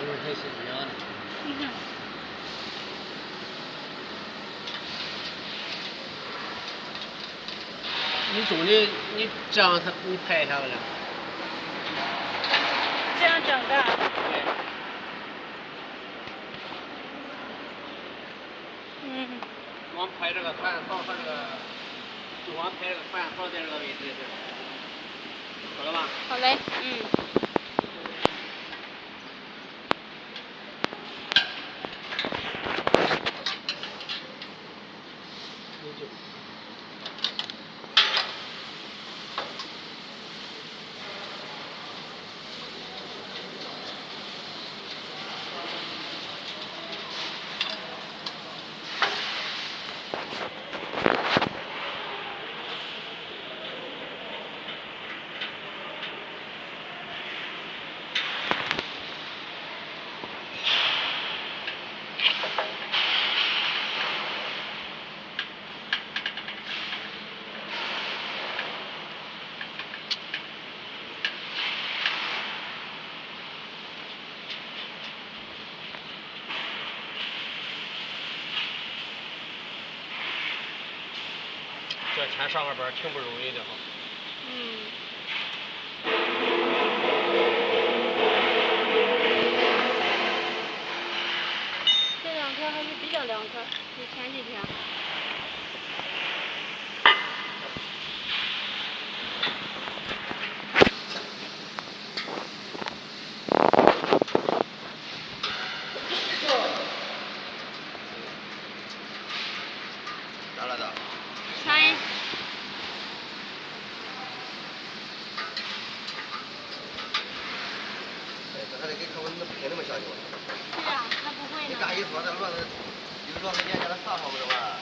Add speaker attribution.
Speaker 1: 一会儿开始一样的。
Speaker 2: 嗯。
Speaker 1: 你中的，你这样你拍一下子了。
Speaker 2: 这样整个。
Speaker 1: 对。
Speaker 2: 嗯。
Speaker 1: 光拍这个饭放和这个，就光拍这个饭放在这个位置是。好了吧？
Speaker 2: 好嘞，嗯。
Speaker 1: 这天上个班挺不容易的哈。
Speaker 2: 嗯。这两天还是比较凉快，比前几天。
Speaker 3: 咋了的？
Speaker 2: 猜。
Speaker 3: 这还得给客户拍那么详细吗？
Speaker 2: 是啊，他不会呢。
Speaker 3: 你干一说这乱子，有段时间叫他上上不是吧？